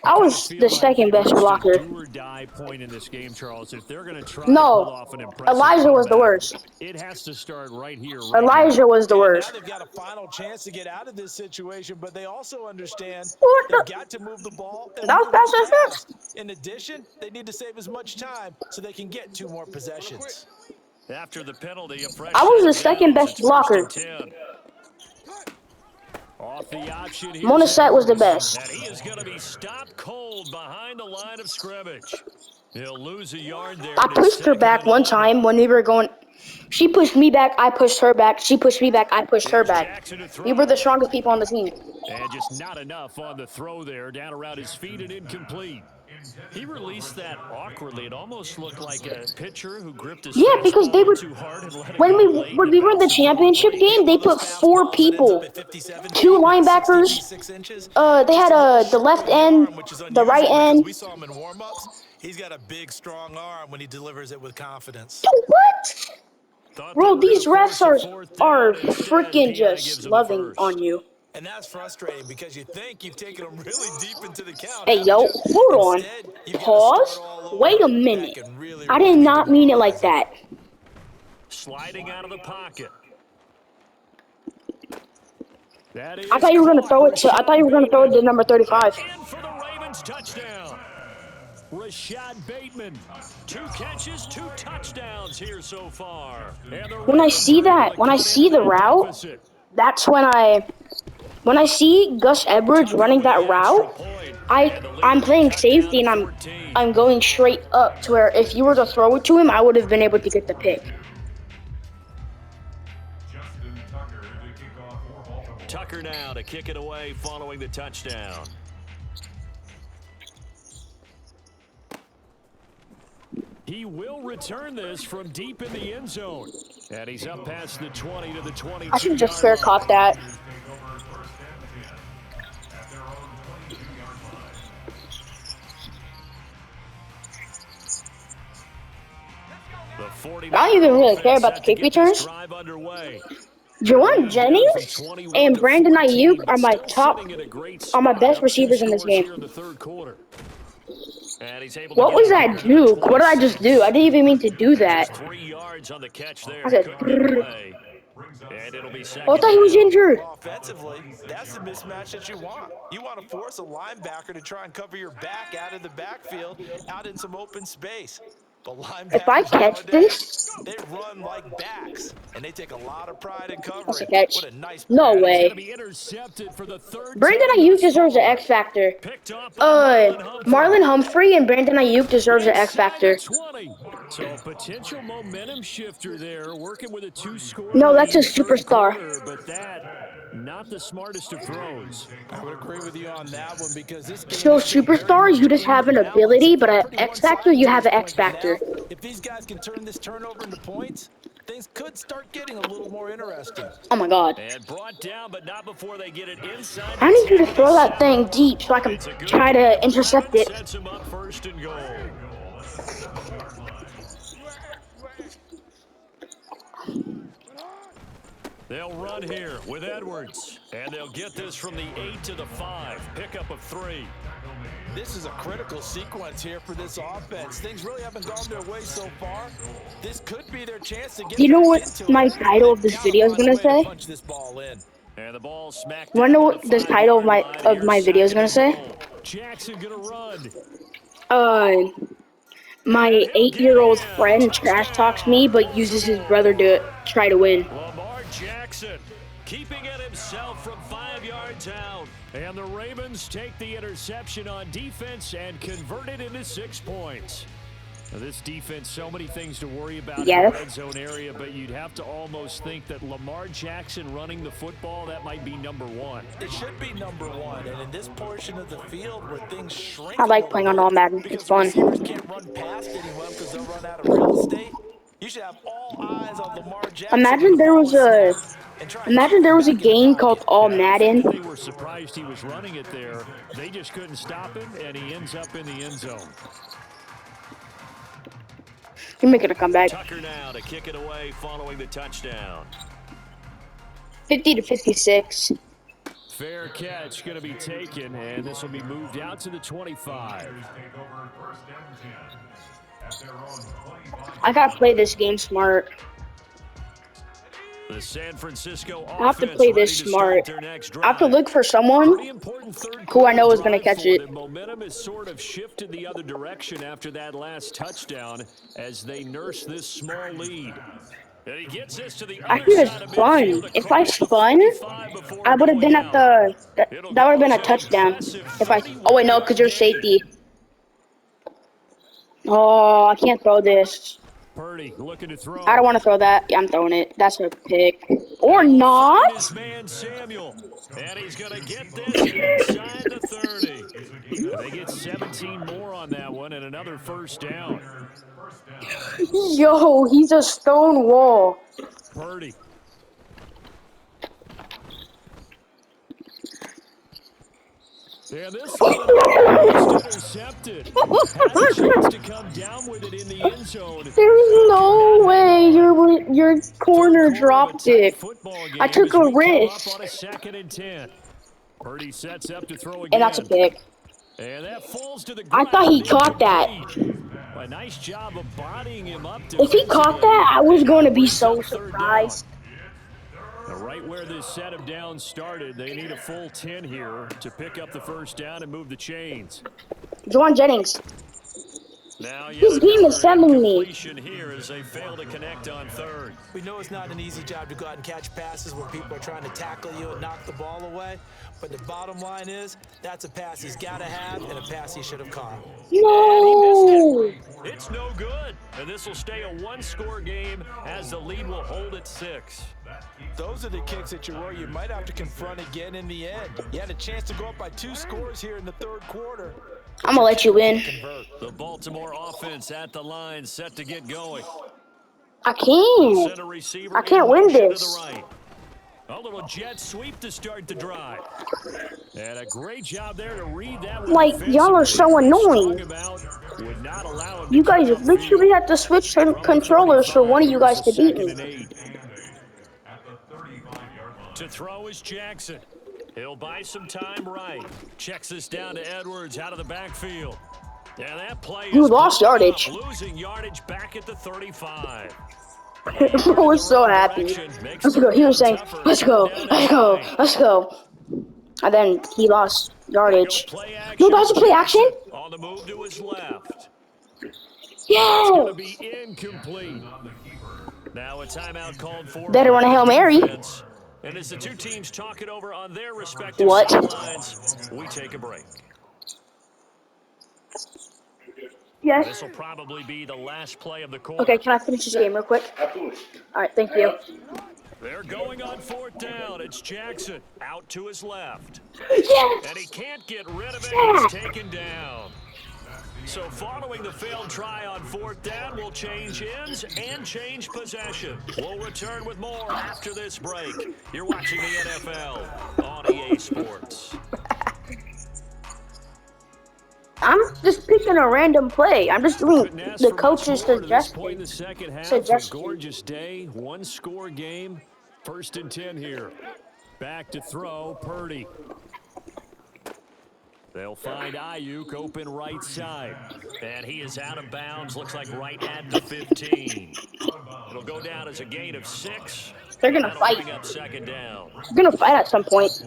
[SPEAKER 4] I was the second best blocker.
[SPEAKER 2] Do or die point in this game, Charles. If they're going to try
[SPEAKER 4] No,
[SPEAKER 2] to pull off an impressive
[SPEAKER 4] Elijah was the
[SPEAKER 2] comeback,
[SPEAKER 4] worst.
[SPEAKER 2] it has to start right here.
[SPEAKER 4] Elijah was the
[SPEAKER 1] Now
[SPEAKER 4] worst.
[SPEAKER 1] they've got a final chance to get out of this situation, but they also understand
[SPEAKER 4] What
[SPEAKER 1] they've
[SPEAKER 4] the?
[SPEAKER 1] got to move the ball. And
[SPEAKER 4] That was
[SPEAKER 1] move it
[SPEAKER 4] fast.
[SPEAKER 1] fast. In addition, they need to save as much time so they can get 2 more possessions.
[SPEAKER 2] After the penalty, a fresh
[SPEAKER 4] I was the
[SPEAKER 2] set of
[SPEAKER 4] second
[SPEAKER 2] downs.
[SPEAKER 4] best
[SPEAKER 2] It's first
[SPEAKER 4] blocker.
[SPEAKER 2] and 10. Off the option, here's
[SPEAKER 4] Mona Set was the
[SPEAKER 2] Edwards.
[SPEAKER 4] best.
[SPEAKER 2] And he is going to be stopped cold behind the line of scrimmage. He'll lose a yard there.
[SPEAKER 4] I pushed her back one time when we were going. She pushed me back, I pushed her back. She pushed me back, I pushed her back. We were the strongest people on the team.
[SPEAKER 2] And just not enough on the throw there. Down around his feet and incomplete. He released that awkwardly. It almost looked like a pitcher who gripped his
[SPEAKER 4] Yeah, because they were
[SPEAKER 2] too hard and let it
[SPEAKER 4] when
[SPEAKER 2] go
[SPEAKER 4] we
[SPEAKER 2] late
[SPEAKER 4] when we were in the championship game, they put 4 people, 2 linebackers. They had the left end, the right end.
[SPEAKER 1] We saw him in warm-ups. He's got a big, strong arm when he delivers it with confidence.
[SPEAKER 4] Dude, what? Bro, these refs are freaking just loving on you.
[SPEAKER 1] And that's frustrating because you think you've taken them really deep into the count.
[SPEAKER 4] Hey, yo, hold on. Pause. Wait a minute. I did not mean it like that.
[SPEAKER 2] Sliding out of the pocket.
[SPEAKER 4] I thought you were gonna throw it to. I thought you were gonna throw it to number 35.
[SPEAKER 2] In for the Ravens touchdown. Rashad Bateman, 2 catches, 2 touchdowns here so far.
[SPEAKER 4] When I see that, when I see the route, that's when I see Gus Edwards running that route, I'm playing safety and I'm going straight up to where if you were to throw it to him, I would have been able to get the pick.
[SPEAKER 2] Tucker now to kick it away following the touchdown. He will return this from deep in the end zone. And he's up past the 20 to the 22.
[SPEAKER 4] I should just fair caught that. I don't even really care about the kick returns. Juwan Jennings and Brandon Ayuk are my best receivers in this game. What was that juke? What did I just do? I didn't even mean to do that.
[SPEAKER 2] 3 yards on the catch there.
[SPEAKER 4] I said,
[SPEAKER 2] and it'll be
[SPEAKER 4] oh, I thought he was injured.
[SPEAKER 1] Offensively, that's the mismatch that you want. You want to force a linebacker to try and cover your back out of the backfield, out in some open space.
[SPEAKER 4] If I catch this,
[SPEAKER 1] they run like backs, and they take a lot of pride in covering.
[SPEAKER 4] that's a catch.
[SPEAKER 1] What a nice
[SPEAKER 4] No
[SPEAKER 1] pass.
[SPEAKER 4] way. Brandon Ayuk deserves an X Factor. Marlon Humphrey and Brandon Ayuk deserves an X Factor.
[SPEAKER 2] So potential momentum shifter there, working with a 2-score.
[SPEAKER 4] No, that's a superstar.
[SPEAKER 2] But that not the smartest of throws.
[SPEAKER 1] I would agree with you on that one because this game
[SPEAKER 4] So superstars, you just have an ability, but an X Factor, you have an X Factor.
[SPEAKER 1] If these guys can turn this turnover into points, things could start getting a little more interesting.
[SPEAKER 4] Oh my God.
[SPEAKER 2] And brought down, but not before they get it inside.
[SPEAKER 4] I need you to throw that thing deep so I can try to intercept it.
[SPEAKER 2] Sets him up first and goal. They'll run here with Edwards, and they'll get this from the 8 to the 5. Pickup of 3.
[SPEAKER 1] This is a critical sequence here for this offense. Things really haven't gone their way so far. This could be their chance to get.
[SPEAKER 4] You know
[SPEAKER 1] back
[SPEAKER 4] what
[SPEAKER 1] into
[SPEAKER 4] my
[SPEAKER 1] it.
[SPEAKER 4] title of this video is gonna say?
[SPEAKER 1] Punch this ball in.
[SPEAKER 2] And the ball smacked.
[SPEAKER 4] Wanna know what the title of my video is gonna say?
[SPEAKER 2] Jackson gonna run.
[SPEAKER 4] My 8-year-old friend trash talks me, but uses his brother to try to win.
[SPEAKER 2] Lamar Jackson keeping it himself from 5 yards out. And the Ravens take the interception on defense and convert it into 6 points. Now, this defense, so many things to worry about in the red zone area, but you'd have to almost think that Lamar Jackson running the football, that might be number one.
[SPEAKER 1] It should be number one, and in this portion of the field where things shrink,
[SPEAKER 4] I like playing on all Madden. It's fun.
[SPEAKER 1] Receivers can't run past anyone because they'll run out of real estate. You should have all eyes on Lamar Jackson.
[SPEAKER 4] Imagine there was a game called All Madden.
[SPEAKER 2] They were surprised he was running it there. They just couldn't stop him, and he ends up in the end zone.
[SPEAKER 4] You're making a comeback.
[SPEAKER 2] Tucker now to kick it away following the touchdown.
[SPEAKER 4] 50-56.
[SPEAKER 2] Fair catch going to be taken, and this will be moved out to the 25.
[SPEAKER 4] I gotta play this game smart.
[SPEAKER 2] The San Francisco
[SPEAKER 4] I have to play this smart. I have to look for someone who I know is going to catch it.
[SPEAKER 2] Momentum has sort of shifted the other direction after that last touchdown as they nurse this small lead. And he gets this to the
[SPEAKER 4] I think it's fun. If I spun, I would have been at the. That would have been a touchdown. If I. Oh wait, no, because you're safety. Oh, I can't throw this.
[SPEAKER 2] Purdy looking to throw.
[SPEAKER 4] I don't want to throw that. Yeah, I'm throwing it. That's a pick. Or not.
[SPEAKER 2] This man Samuel, and he's going to get this inside the 30. They get 17 more on that one and another first down.
[SPEAKER 4] Yo, he's a stone wall.
[SPEAKER 2] Purdy. Yeah, this one intercepted. Has a chance to come down with it in the end zone.
[SPEAKER 4] There's no way your corner dropped it. I took a risk.
[SPEAKER 2] On a 2nd and 10. Purdy sets up to throw again.
[SPEAKER 4] And that's a pick.
[SPEAKER 2] And that falls to the
[SPEAKER 4] I thought he caught that.
[SPEAKER 2] A nice job of bodying him up.
[SPEAKER 4] If he caught that, I was going to be so surprised.
[SPEAKER 2] Right where this set of downs started, they need a full 10 here to pick up the first down and move the chains.
[SPEAKER 4] Juwan Jennings.
[SPEAKER 2] Now,
[SPEAKER 4] His game is sending me.
[SPEAKER 2] Here as they fail to connect on 3rd.
[SPEAKER 1] We know it's not an easy job to go out and catch passes when people are trying to tackle you and knock the ball away. But the bottom line is, that's a pass he's got to have and a pass he should have caught.
[SPEAKER 4] No!
[SPEAKER 2] It's no good. And this will stay a 1-score game as the lead will hold at 6.
[SPEAKER 1] Those are the kicks that you worry you might have to confront again in the end. You had a chance to go up by 2 scores here in the 3rd quarter.
[SPEAKER 4] I'm going to let you win.
[SPEAKER 2] The Baltimore offense at the line set to get going.
[SPEAKER 4] I can't win this.
[SPEAKER 2] A little jet sweep to start the drive. And a great job there to read that one.
[SPEAKER 4] Like, y'all are so annoying. You guys literally have to switch controllers for one of you guys to beat me.
[SPEAKER 2] To throw is Jackson. He'll buy some time right. Checks this down to Edwards out of the backfield. And that play
[SPEAKER 4] You lost yardage.
[SPEAKER 2] Losing yardage back at the 35.
[SPEAKER 4] Bro was so happy. Let's go. He was saying, let's go, let's go, let's go. And then he lost yardage. No, that was a play action?
[SPEAKER 2] On the move to his left.
[SPEAKER 4] Yeah.
[SPEAKER 2] It's going to be incomplete. Now a timeout called for.
[SPEAKER 4] Better run a Hail Mary.
[SPEAKER 2] And as the two teams talk it over on their respective sidelines, we take a break.
[SPEAKER 4] Yes.
[SPEAKER 2] This will probably be the last play of the quarter.
[SPEAKER 4] Okay, can I finish this game real quick? Absolutely. All right, thank you.
[SPEAKER 2] They're going on 4th down. It's Jackson out to his left.
[SPEAKER 4] Yes.
[SPEAKER 2] And he can't get rid of it. He's taken down. So following the failed try on 4th down, we'll change ends and change possession. We'll return with more after this break. You're watching the NFL on EA Sports.
[SPEAKER 4] I'm just picking a random play. I'm just doing the coach's suggestion.
[SPEAKER 2] Gorgeous day, 1-score game. 1st and 10 here. Back to throw, Purdy. They'll find Ayuk open right side. And he is out of bounds, looks like right at the 15. It'll go down as a gain of 6.
[SPEAKER 4] They're going to fight.
[SPEAKER 2] Up 2nd down.
[SPEAKER 4] They're going to fight at some point.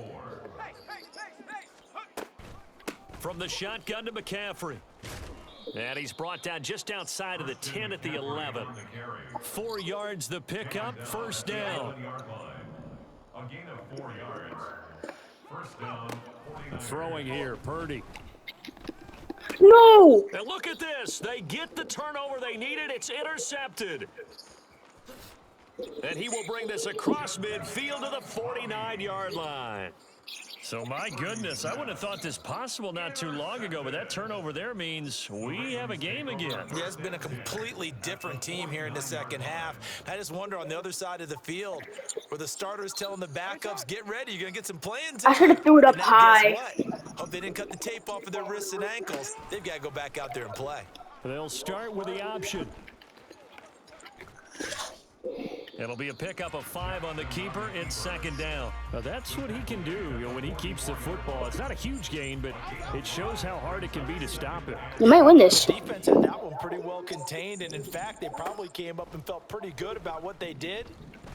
[SPEAKER 2] From the shotgun to McCaffrey. And he's brought down just outside of the 10 at the 11. 4 yards the pickup, first down.
[SPEAKER 3] A gain of 4 yards. First down, 49.
[SPEAKER 2] Throwing here, Purdy.
[SPEAKER 4] No!
[SPEAKER 2] And look at this. They get the turnover they needed. It's intercepted. And he will bring this across midfield to the 49-yard line. So, my goodness, I wouldn't have thought this possible not too long ago, but that turnover there means we have a game again.
[SPEAKER 1] Yeah, it's been a completely different team here in the second half. I just wonder on the other side of the field where the starters telling the backups, get ready, you're going to get some playing time.
[SPEAKER 4] I should have threw it up
[SPEAKER 1] And now
[SPEAKER 4] high.
[SPEAKER 1] guess what? Hope they didn't cut the tape off of their wrists and ankles. They've got to go back out there and play.
[SPEAKER 2] They'll start with the option. It'll be a pickup of 5 on the keeper. It's second down. Now that's what he can do, when he keeps the football. It's not a huge gain, but it shows how hard it can be to stop it.
[SPEAKER 4] You might win this.
[SPEAKER 1] Defense had that one pretty well contained, and in fact, they probably came up and felt pretty good about what they did.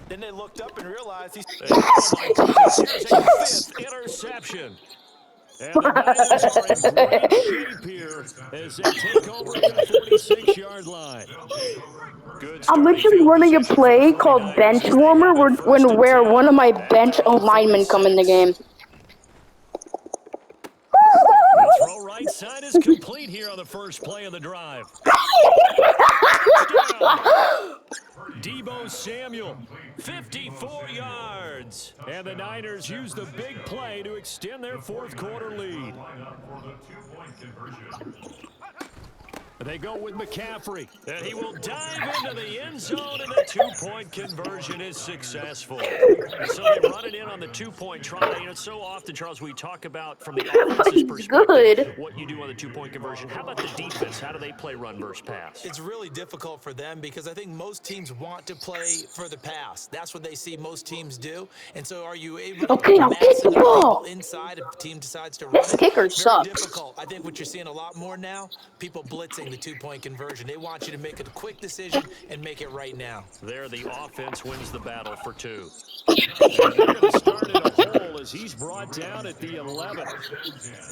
[SPEAKER 1] Then they looked up and realized he's...
[SPEAKER 2] Oh my goodness, here's a 5th interception. And the Niners are in great shape here as they take over at the 46-yard line.
[SPEAKER 4] I'm literally running a play called bench warmer where one of my bench linemen come in the game.
[SPEAKER 2] The throw right side is complete here on the first play of the drive. Deebo Samuel, 54 yards. And the Niners use the big play to extend their fourth quarter lead. They go with McCaffrey, and he will dive into the end zone, and the two-point conversion is successful. And so they run it in on the two-point try. So often, Charles, we talk about from the offense's perspective what you do on the two-point conversion. How about the defense? How do they play run versus pass?
[SPEAKER 1] It's really difficult for them because I think most teams want to play for the pass. That's what they see most teams do. And so are you able to
[SPEAKER 4] I'll kick the ball
[SPEAKER 1] inside if the team decides to run it?
[SPEAKER 4] Kicker
[SPEAKER 1] Very
[SPEAKER 4] sucks.
[SPEAKER 1] difficult. I think what you're seeing a lot more now, people blitzing the two-point conversion. They want you to make a quick decision and make it right now.
[SPEAKER 2] There, the offense wins the battle for 2. And they're going to start in a hole as he's brought down at the 11.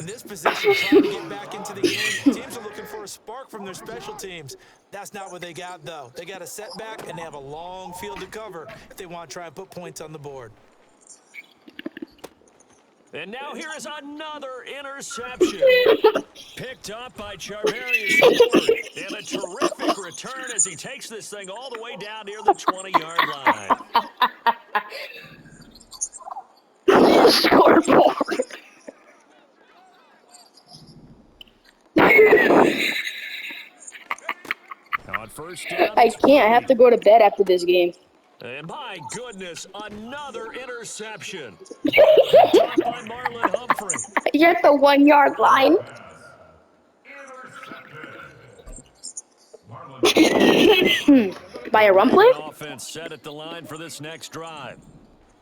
[SPEAKER 1] In this position, trying to get back into the game, teams are looking for a spark from their special teams. That's not what they got, though. They got a setback, and they have a long field to cover if they want to try and put points on the board.
[SPEAKER 2] And now here is another interception. Picked up by Charvarius Ward. And a terrific return as he takes this thing all the way down near the 20-yard line.
[SPEAKER 4] Scoreboard.
[SPEAKER 2] On first down,
[SPEAKER 4] I can't. I have to go to bed after this game.
[SPEAKER 2] and my goodness, another interception. Dropped by Marlon Humphrey.
[SPEAKER 4] You're at the 1 yard line. By a run play?
[SPEAKER 2] Offense set at the line for this next drive.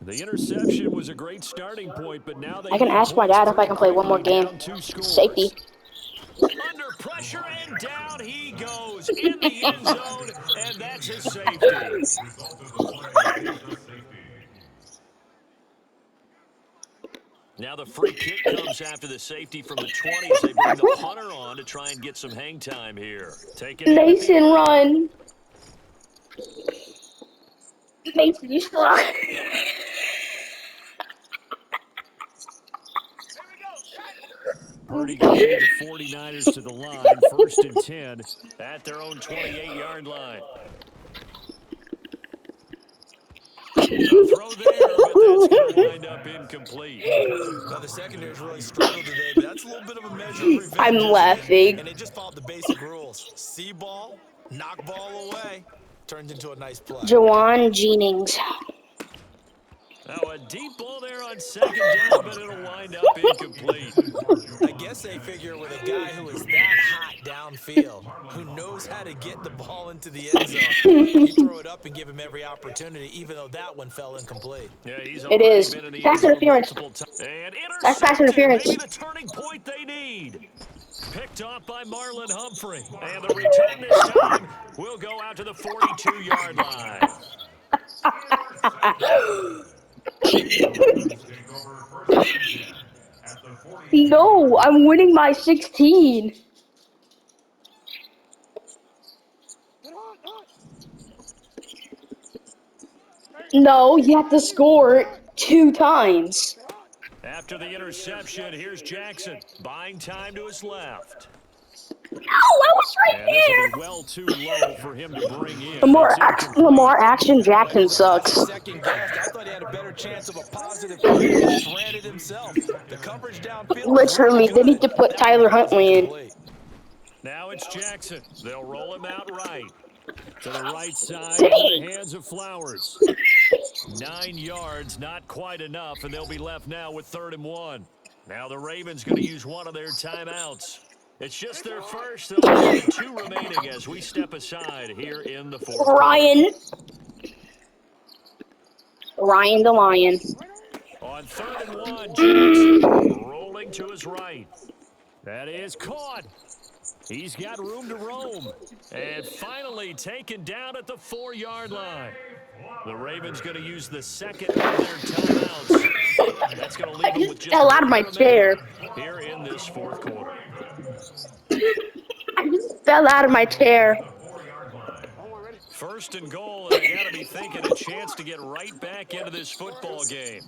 [SPEAKER 2] The interception was a great starting point, but now they
[SPEAKER 4] I can ask my dad if I can play one more game. Safety.
[SPEAKER 2] Under pressure and down he goes in the end zone, and that's his safety. Now the free kick comes after the safety from the 20 as they bring the punter on to try and get some hang time here.
[SPEAKER 4] Mason, run. Mason, you suck.
[SPEAKER 2] Purdy getting the 49ers to the line, 1st and 10 at their own 28-yard line. Throw there, but that's going to wind up incomplete.
[SPEAKER 1] Now, the secondary's really struggled today, but that's a little bit of a measure of revenge.
[SPEAKER 4] I'm laughing.
[SPEAKER 1] And they just followed the basic rules. See ball, knock ball away, turned into a nice play.
[SPEAKER 4] Jawan Jennings.
[SPEAKER 2] Now a deep ball there on second down, but it'll wind up incomplete.
[SPEAKER 1] I guess they figure with a guy who is that hot downfield, who knows how to get the ball into the end zone, you throw it up and give him every opportunity, even though that one fell incomplete.
[SPEAKER 2] Yeah, he's
[SPEAKER 4] It is.
[SPEAKER 2] been in the
[SPEAKER 4] Pass
[SPEAKER 2] end zone
[SPEAKER 4] interference.
[SPEAKER 2] multiple times. And
[SPEAKER 4] That's pass
[SPEAKER 2] intercepted,
[SPEAKER 4] interference.
[SPEAKER 2] maybe the turning point they need. Picked off by Marlon Humphrey. And the return this time will go out to the 42-yard line.
[SPEAKER 4] No, I'm winning by 16. No, you have to score 2 times.
[SPEAKER 2] After the interception, here's Jackson, buying time to his left.
[SPEAKER 4] No, I was right
[SPEAKER 2] And this will
[SPEAKER 4] there.
[SPEAKER 2] be well too low for him to bring in.
[SPEAKER 4] Lamar Action Jackson sucks.
[SPEAKER 1] Second guessed. I thought he had a better chance of a positive play and just ran it himself. The coverage downfield was
[SPEAKER 4] Literally,
[SPEAKER 1] really
[SPEAKER 4] they need
[SPEAKER 1] good,
[SPEAKER 4] to
[SPEAKER 1] but
[SPEAKER 4] put
[SPEAKER 1] that one
[SPEAKER 4] Tyler
[SPEAKER 1] was
[SPEAKER 4] Huntley in.
[SPEAKER 1] incomplete.
[SPEAKER 2] Now it's Jackson. They'll roll him out right. To the right side,
[SPEAKER 4] Dang.
[SPEAKER 2] into the hands of Flowers. 9 yards, not quite enough, and they'll be left now with 3rd and 1. Now the Ravens going to use one of their timeouts. It's just their first. They'll be down to 2 remaining as we step aside here in the 4th quarter.
[SPEAKER 4] Ryan the Lion.
[SPEAKER 2] On 3rd and 1, Jackson rolling to his right. That is caught. He's got room to roam. And finally taken down at the 4-yard line. The Ravens going to use the second of their timeouts. That's going to leave them with just
[SPEAKER 4] fell out of my chair.
[SPEAKER 2] Here in this 4th quarter.
[SPEAKER 4] I just fell out of my chair.
[SPEAKER 2] 1st and goal, and they got to be thinking a chance to get right back into this football game.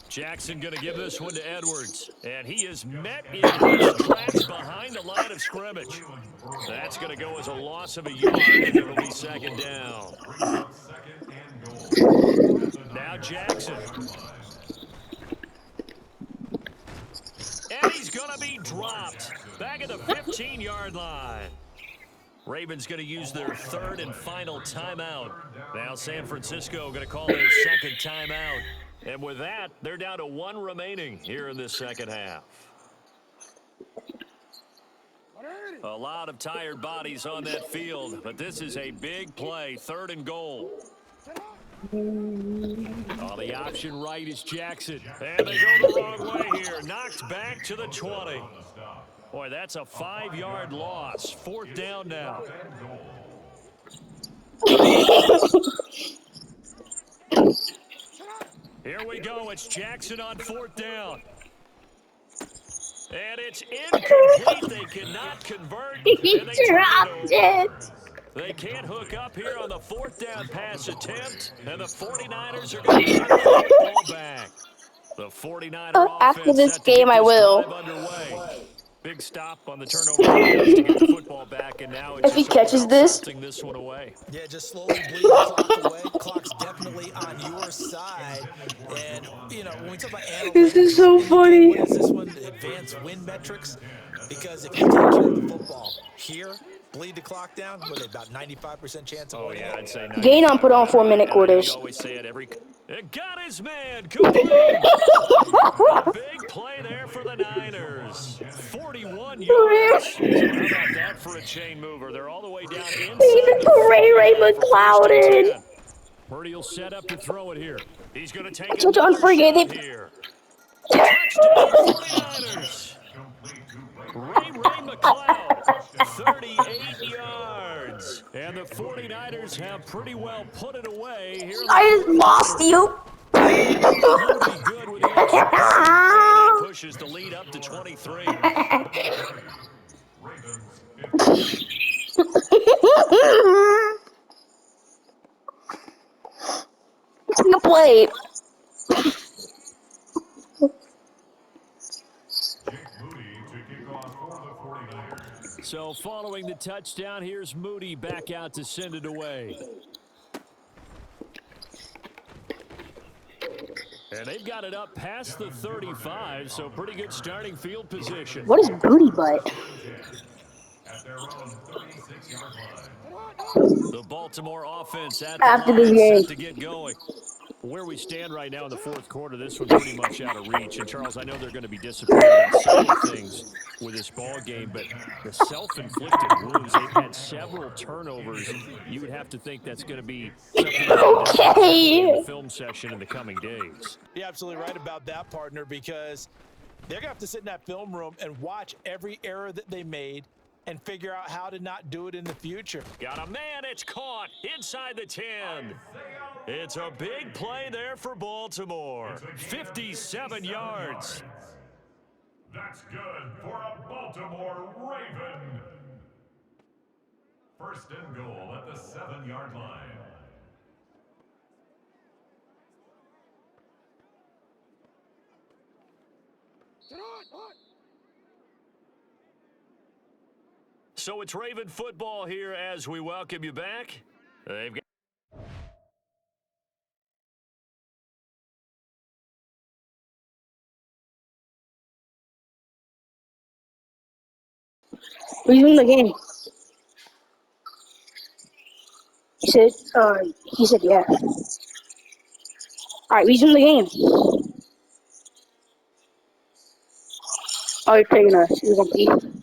[SPEAKER 2] Jackson going to give this one to Edwards, and he is met in his tracks behind the line of scrimmage. That's going to go as a loss of a yard, and it'll be 2nd down. Now Jackson. And he's going to be dropped back at the 15-yard line. Ravens going to use their 3rd and final timeout. Now San Francisco going to call their 2nd timeout. And with that, they're down to 1 remaining here in this 2nd half. A lot of tired bodies on that field, but this is a big play, 3rd and goal. Oh, the option right is Jackson. And they go the wrong way here. Knocked back to the 20. Boy, that's a 5-yard loss. 4th down now. Here we go. It's Jackson on 4th down. And it's incomplete. They cannot convert.
[SPEAKER 4] He dropped it.
[SPEAKER 2] They can't hook up here on the 4th down pass attempt. And the 49ers are going to get the football back. The 49er
[SPEAKER 4] After this game, I will.
[SPEAKER 2] Big stop on the turnover to get the football back, and now it's
[SPEAKER 4] If he catches this
[SPEAKER 2] one away.
[SPEAKER 1] Yeah, just slowly bleed the clock away. Clock's definitely on your side. And, you know, when we talk about analytics,
[SPEAKER 4] this is so funny.
[SPEAKER 1] what is this one? Advanced win metrics? Because if you take care of the football here, bleed the clock down, with about 95% chance of winning.
[SPEAKER 2] Yeah, I'd say
[SPEAKER 4] Gain on put on 4-minute quarters.
[SPEAKER 2] Always say it every. It got his man. A big play there for the Niners. 41 yards. How about that for a chain mover? They're all the way down inside.
[SPEAKER 4] They even put Ray McCloud in.
[SPEAKER 2] Purdy will set up to throw it here. He's going to take it.
[SPEAKER 4] Such unforgiving.
[SPEAKER 2] Here. Touchdown 49ers. Ray McCloud, 38 yards. And the 49ers have pretty well put it away here.
[SPEAKER 4] I just lost you.
[SPEAKER 2] Good with the pushes the lead up to 23.
[SPEAKER 4] Take a plate.
[SPEAKER 2] So following the touchdown, here's Moody back out to send it away. And they've got it up past the 35, so pretty good starting field position.
[SPEAKER 4] What is booty butt?
[SPEAKER 2] The Baltimore offense
[SPEAKER 4] After this game
[SPEAKER 2] to get going. Where we stand right now in the 4th quarter, this one's pretty much out of reach. And, Charles, I know they're going to be disappointed in several things with this ball game, but the self-inflicted wounds, they've had several turnovers. You would have to think that's going to be something in the film session in the coming days.
[SPEAKER 1] You're absolutely right about that, partner, because they're going to have to sit in that film room and watch every error that they made and figure out how to not do it in the future.
[SPEAKER 2] Got a man, it's caught inside the 10. It's a big play there for Baltimore. 57 yards.
[SPEAKER 3] That's good for a Baltimore Raven. First and goal at the 7-yard line.
[SPEAKER 2] So it's Raven football here as we welcome you back. They've got
[SPEAKER 4] Resume the game. He said, yeah. Alright, resume the game. Oh, you're taking us. You're gonna pee.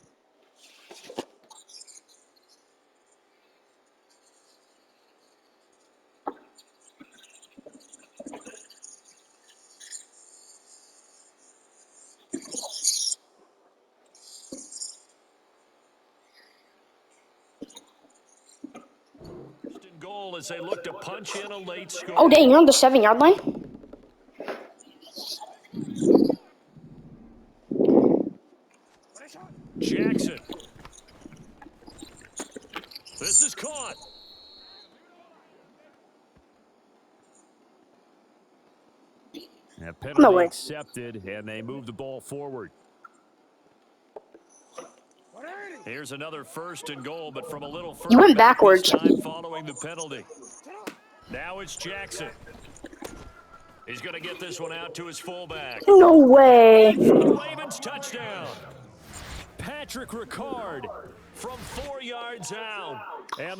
[SPEAKER 2] first and goal as they look to punch in a late score.
[SPEAKER 4] Oh, dang, you're on the 7-yard line?
[SPEAKER 2] Jackson. This is caught. That penalty
[SPEAKER 4] No way.
[SPEAKER 2] accepted, and they move the ball forward. Here's another first and goal, but from a little further
[SPEAKER 4] You went
[SPEAKER 2] back
[SPEAKER 4] backwards.
[SPEAKER 2] this time following the penalty. Now it's Jackson. He's going to get this one out to his fullback.
[SPEAKER 4] No way.
[SPEAKER 2] For the Ravens touchdown. Patrick Ricard from 4 yards out. And the